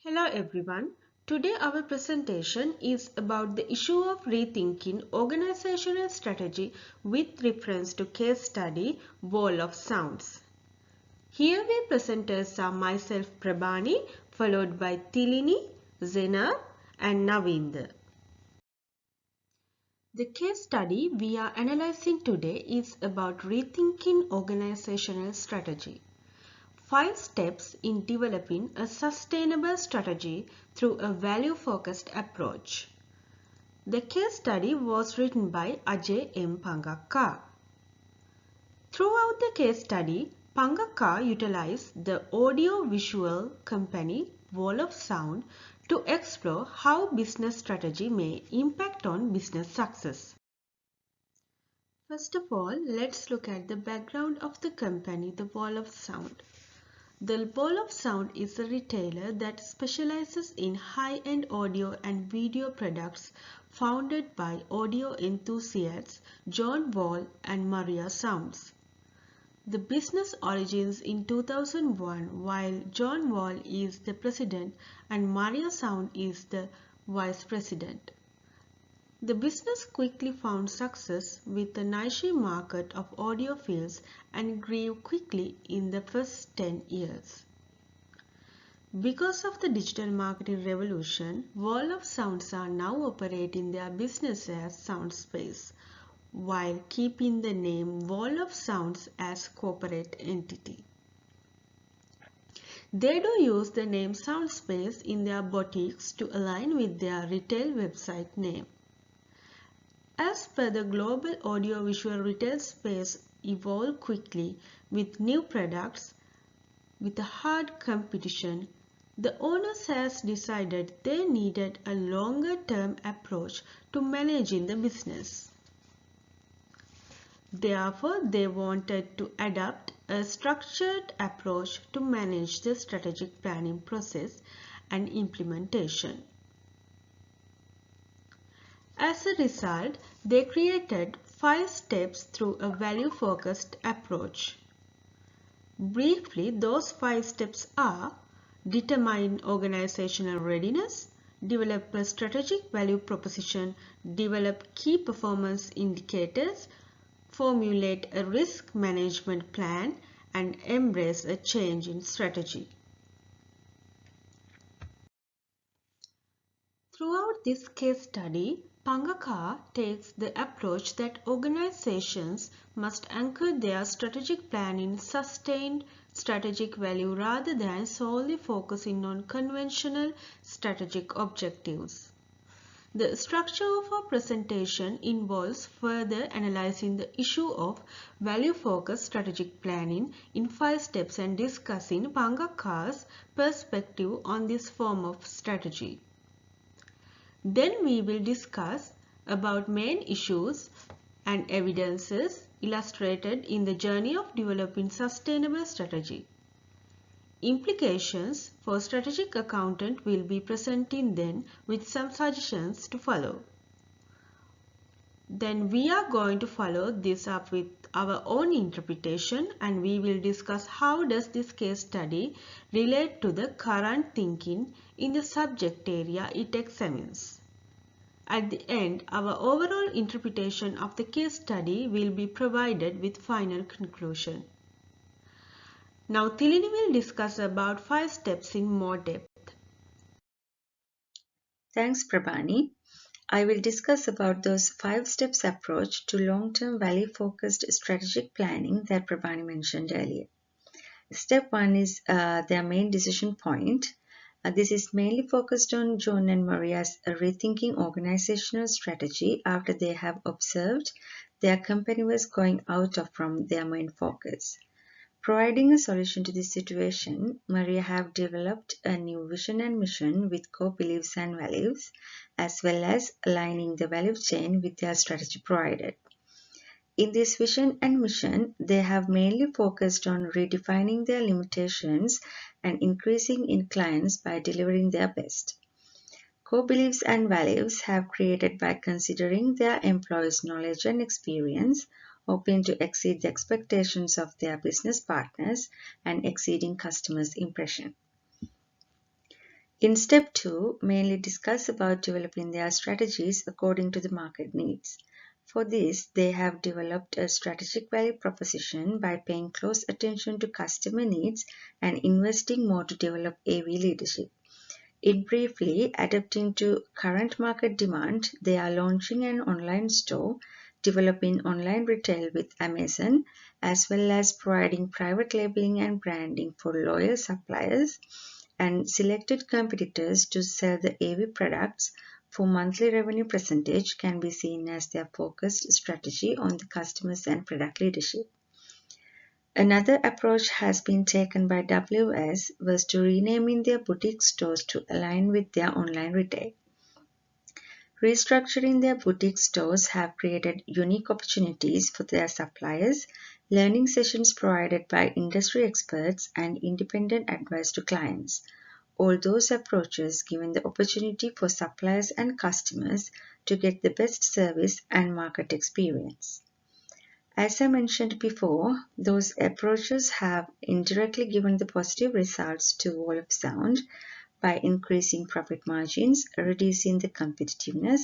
Hello everyone. Today our presentation is about the issue of rethinking organizational strategy with reference to case study Wall of Sounds. Here we presenters are myself Prabhani followed by Tilini, Zainab and Navinder. The case study we are analyzing today is about rethinking organizational strategy. 5 steps in developing a sustainable strategy through a value-focused approach. The case study was written by Ajay M. Pangakka. Throughout the case study, Pangakka utilized the audio-visual company Wall of Sound to explore how business strategy may impact on business success. First of all, let's look at the background of the company, the Wall of Sound. The Wall of Sound is a retailer that specializes in high-end audio and video products founded by audio enthusiasts John Wall and Maria Sounds. The business origins in 2001 while John Wall is the president and Maria Sound is the vice president. The business quickly found success with the niche market of audiophiles and grew quickly in the first 10 years. Because of the digital marketing revolution, Wall of Sounds are now operating their business as Soundspace, while keeping the name Wall of Sounds as corporate entity. They do use the name Soundspace in their boutiques to align with their retail website name. As per the global audiovisual retail space evolve quickly with new products with a hard competition, the owners has decided they needed a longer-term approach to managing the business. Therefore, they wanted to adopt a structured approach to manage the strategic planning process and implementation. As a result, they created 5 steps through a value-focused approach. Briefly, those 5 steps are: determine organizational readiness, develop a strategic value proposition, develop key performance indicators, formulate a risk management plan, and embrace a change in strategy. Throughout this case study, Pangakka takes the approach that organizations must anchor their strategic plan in sustained strategic value rather than solely focusing on conventional strategic objectives. The structure of our presentation involves further analyzing the issue of value-focused strategic planning in 5 steps and discussing Pangakka's perspective on this form of strategy. Then we will discuss about main issues and evidences illustrated in the journey of developing sustainable strategy. Implications for strategic accountant will be presenting then with some suggestions to follow. Then we are going to follow this up with our own interpretation and we will discuss how does this case study relate to the current thinking in the subject area it examines. At the end, our overall interpretation of the case study will be provided with final conclusion. Now Tilini will discuss about 5 steps in more depth. Thanks, Prabhani. I will discuss about those 5 steps approach to long-term value-focused strategic planning that Prabhani mentioned earlier. Step 1 is their main decision point. This is mainly focused on John and Maria's rethinking organizational strategy after they have observed their company was going out from their main focus. Providing a solution to this situation, Maria have developed a new vision and mission with core beliefs and values, as well as aligning the value chain with their strategy provided. In this vision and mission, they have mainly focused on redefining their limitations and increasing in clients by delivering their best. Core beliefs and values have created by considering their employees' knowledge and experience, hoping to exceed the expectations of their business partners and exceeding customers' impression. In step 2, mainly discuss about developing their strategies according to the market needs. For this, they have developed a strategic value proposition by paying close attention to customer needs and investing more to develop AV leadership. In briefly, adapting to current market demand, they are launching an online store, developing online retail with Amazon, as well as providing private labeling and branding for loyal suppliers and selected competitors to sell the AV products for monthly revenue percentage can be seen as their focused strategy on the customers and product leadership. Another approach has been taken by WS was to renaming their boutique stores to align with their online retail. Restructuring their boutique stores have created unique opportunities for their suppliers, learning sessions provided by industry experts, and independent advice to clients. All those approaches given the opportunity for suppliers and customers to get the best service and market experience. As I mentioned before, those approaches have indirectly given the positive results to Wall of Sound by increasing profit margins, reducing the competitiveness,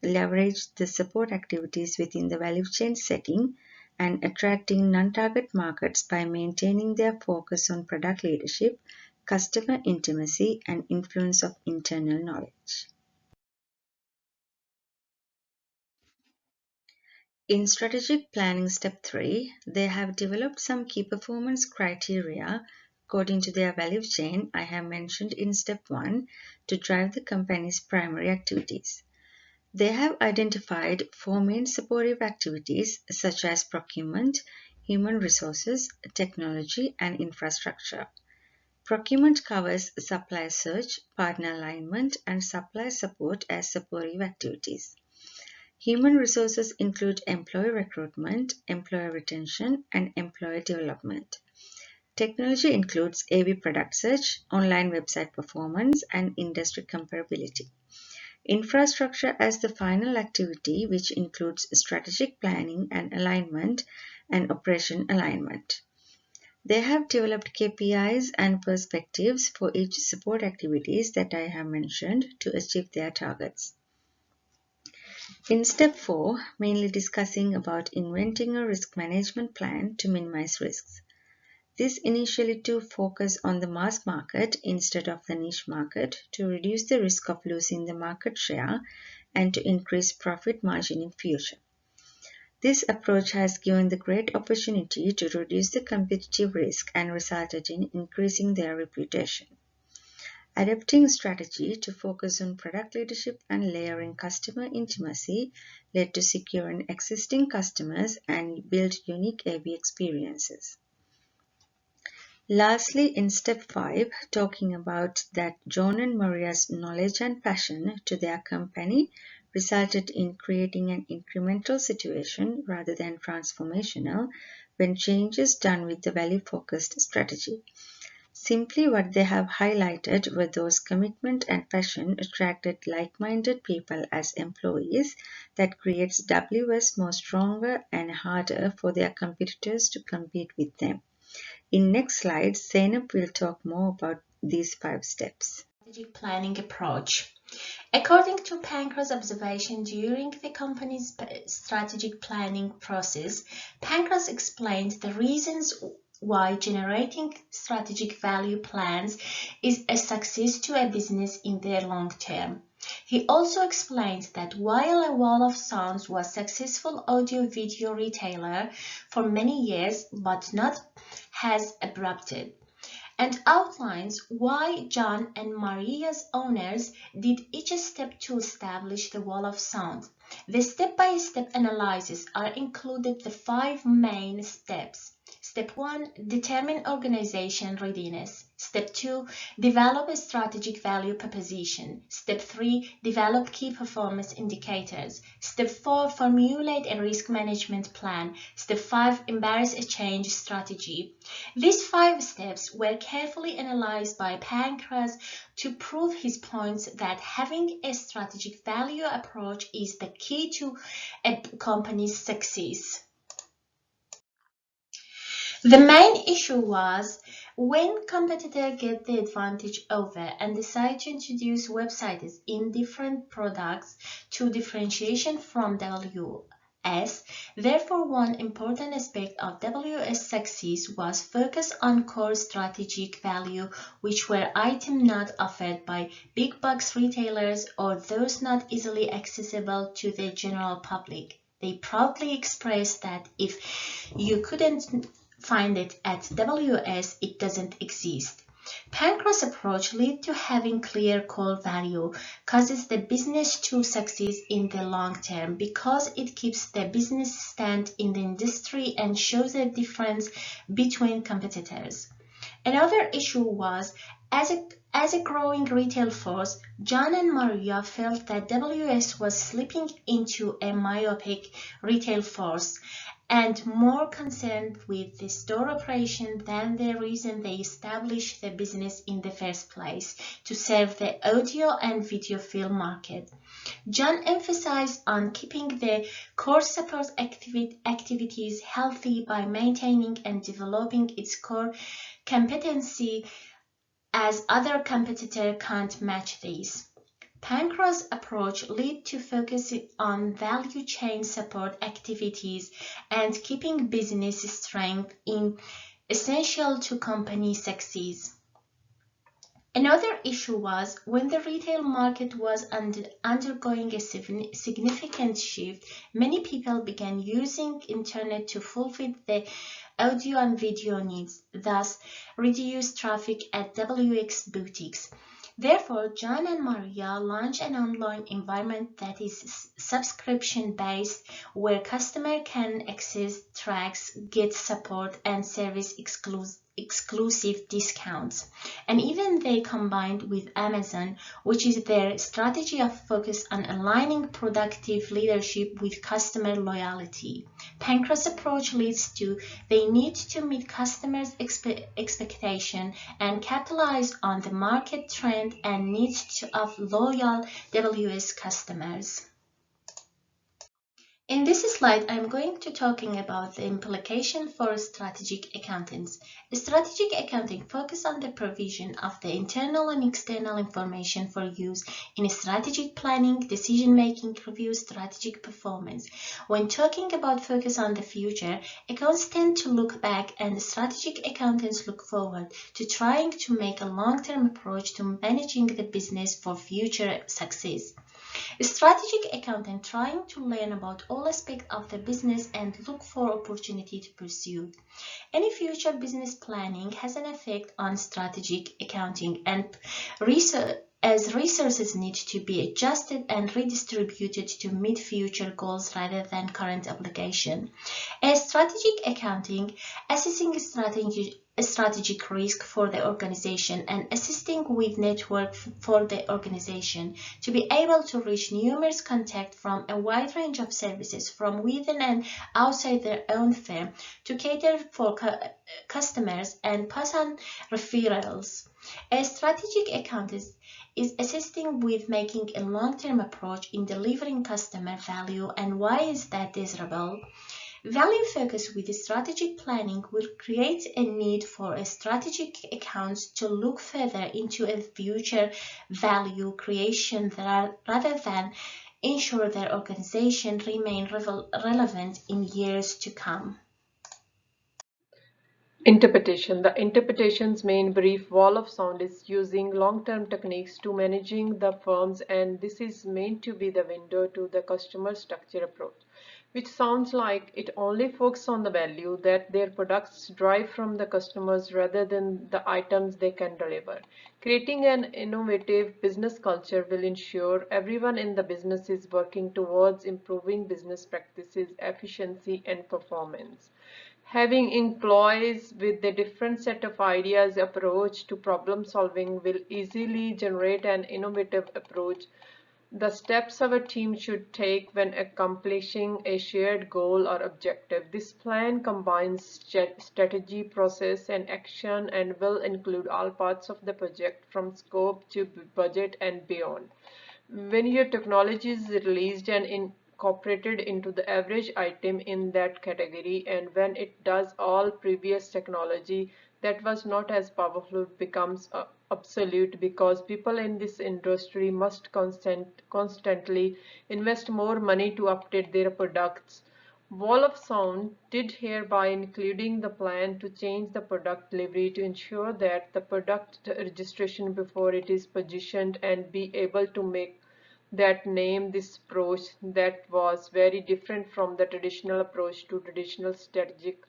leverage the support activities within the value chain setting, and attracting non-target markets by maintaining their focus on product leadership, customer intimacy, and influence of internal knowledge. In strategic planning step 3, they have developed some key performance criteria according to their value chain I have mentioned in step 1 to drive the company's primary activities. They have identified 4 main supportive activities such as procurement, human resources, technology, and infrastructure. Procurement covers supply search, partner alignment, and supply support as supportive activities. Human resources include employee recruitment, employee retention, and employee development. Technology includes AV product search, online website performance, and industry comparability. Infrastructure as the final activity, which includes strategic planning and alignment and operation alignment. They have developed KPIs and perspectives for each support activities that I have mentioned to achieve their targets. In step 4, mainly discussing about inventing a risk management plan to minimize risks. This initially to focus on the mass market instead of the niche market to reduce the risk of losing the market share and to increase profit margin in future. This approach has given the great opportunity to reduce the competitive risk and resulted in increasing their reputation. Adapting strategy to focus on product leadership and layering customer intimacy led to securing existing customers and build unique AV experiences. Lastly, in step 5, talking about that John and Maria's knowledge and passion to their company resulted in creating an incremental situation rather than transformational when changes done with the value-focused strategy. Simply what they have highlighted were those commitment and passion attracted like-minded people as employees that creates WS more stronger and harder for their competitors to compete with them. In next slide, Zainab will talk more about these 5 steps. Strategic planning approach. According to Pankraz' observation during the company's strategic planning process, Pankraz explained the reasons why generating strategic value plans is a success to a business in the long term. He also explained that while a Wall of Sound was a successful audio-video retailer for many years but not has abrupted, and outlines why John and Maria's owners did each step to establish the Wall of Sound. The step-by-step analysis are included the 5 main steps. Step 1, determine organization readiness. Step 2, develop a strategic value proposition. Step 3, develop key performance indicators. Step 4, formulate a risk management plan. Step 5, embrace a change strategy. These 5 steps were carefully analyzed by Pankraz to prove his points that having a strategic value approach is the key to a company's success. The main issue was when competitors get the advantage over and decide to introduce websites in different products to differentiation from WS. Therefore, one important aspect of WS success was focus on core strategic value, which were items not offered by big box retailers or those not easily accessible to the general public. They proudly expressed that if you couldn't find it at WS, it doesn't exist. Pancras approach lead to having clear core value, causes the business to succeed in the long term because it keeps the business stand in the industry and shows a difference between competitors. Another issue was as a growing retail force, John and Maria felt that WS was slipping into a myopic retail force and more concerned with the store operation than the reason they established the business in the first place, to serve the audio and video film market. John emphasized on keeping the core support activities healthy by maintaining and developing its core competency, as other competitors can't match these. Pancras' approach led to focusing on value chain support activities and keeping business strength in essential to company success. Another issue was when the retail market was undergoing a significant shift, many people began using internet to fulfill their audio and video needs, thus reduced traffic at WX boutiques. Therefore, John and Maria launched an online environment that is subscription-based, where customers can access tracks, get support, and service exclusive discounts. And even they combined with Amazon, which is their strategy of focus on aligning productive leadership with customer loyalty. Pancras' approach leads to they need to meet customers' expectation and capitalize on the market trend and needs of loyal WS customers. In this slide, I'm going to talking about the implication for strategic accountants. Strategic accounting focuses on the provision of the internal and external information for use in strategic planning, decision-making, review, strategic performance. When talking about focus on the future, accounts tend to look back and strategic accountants look forward to trying to make a long-term approach to managing the business for future success. A strategic accountant trying to learn about all aspects of the business and look for opportunity to pursue. Any future business planning has an effect on strategic accounting and as resources need to be adjusted and redistributed to meet future goals rather than current obligation. As strategic accounting, assessing strategic risk for the organization and assisting with network for the organization to be able to reach numerous contacts from a wide range of services from within and outside their own firm to cater for customers and pass on referrals. A strategic accountant is assisting with making a long-term approach in delivering customer value. And why is that desirable? Value focus with strategic planning will create a need for a strategic accounts to look further into a future value creation rather than ensure their organization remain relevant in years to come. Interpretation. The interpretation's main brief wall of sound is using long-term techniques to managing the firms, and this is meant to be the window to the customer structure approach, which sounds like it only focuses on the value that their products drive from the customers rather than the items they can deliver. Creating an innovative business culture will ensure everyone in the business is working towards improving business practices, efficiency, and performance. Having employees with a different set of ideas approach to problem solving will easily generate an innovative approach. The steps our team should take when accomplishing a shared goal or objective. This plan combines strategy, process, and action and will include all parts of the project from scope to budget and beyond. When your technology is released and incorporated into the average item in that category, and when it does, all previous technology that was not as powerful becomes obsolete because people in this industry must constantly invest more money to update their products. Wall of Sound did hereby including the plan to change the product delivery to ensure that the product registration before it is positioned and be able to make that name. This approach that was very different from the traditional approach to traditional strategic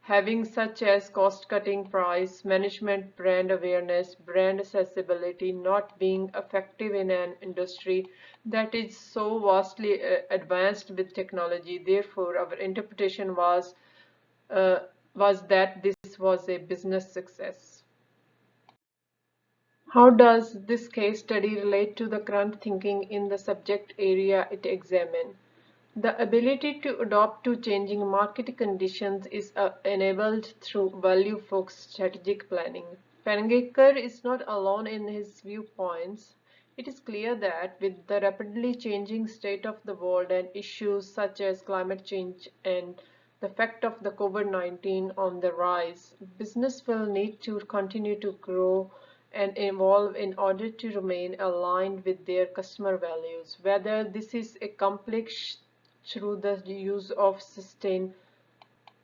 having such as cost cutting, price management, brand awareness, brand accessibility not being effective in an industry that is so vastly advanced with technology. Therefore our interpretation uh, was that this was a business success. How does this case study relate to the current thinking in the subject area it examined? The ability to adapt to changing market conditions is enabled through value-focused strategic planning. Pengaker is not alone in his viewpoints. It is clear that with the rapidly changing state of the world and issues such as climate change and the effect of the COVID-19 on the rise, business will need to continue to grow and evolve in order to remain aligned with their customer values. Whether this is accomplished through the use of sustainable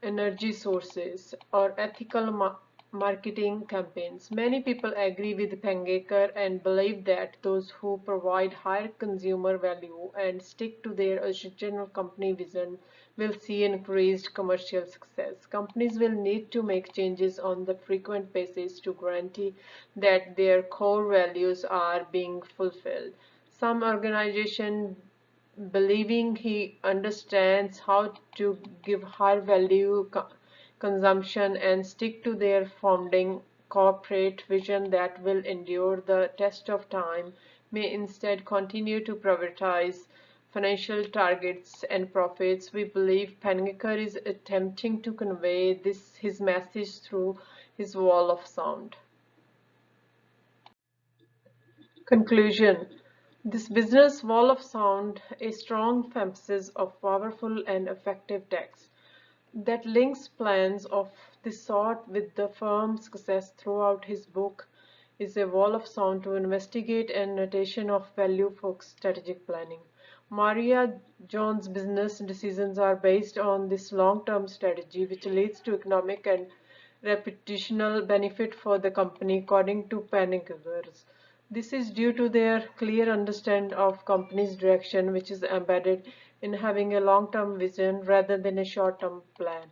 energy sources or ethical marketing campaigns. Many people agree with Pengaker and believe that those who provide higher consumer value and stick to their original company vision will see increased commercial success. Companies will need to make changes on the frequent basis to guarantee that their core values are being fulfilled. Some organizations believing he understands how to give high value consumption and stick to their founding corporate vision that will endure the test of time may instead continue to prioritize financial targets and profits. We believe Pengaker is attempting to convey his message through his wall of sound. Conclusion. This business wall of sound, a strong emphasis of powerful and effective text that links plans of this sort with the firm's success throughout his book, is a wall of sound to investigate and notation of value-focused strategic planning. Maria Jones' business decisions are based on this long-term strategy, which leads to economic and reputational benefit for the company, according to Penninckers. This is due to their clear understanding of company's direction, which is embedded in having a long-term vision rather than a short-term plan.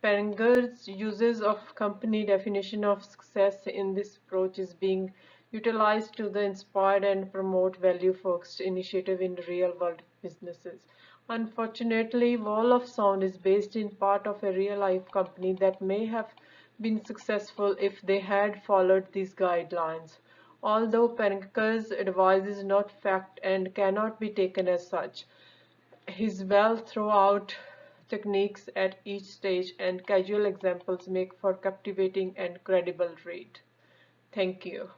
Penninckers' uses of company definition of success in this approach is being utilized to the inspire and promote value-focused initiative in real-world businesses. Unfortunately, Wall of Sound is based in part of a real-life company that may have been successful if they had followed these guidelines. Although Penninckers' advice is not fact and cannot be taken as such, his well throughout techniques at each stage and casual examples make for captivating and credible read. Thank you.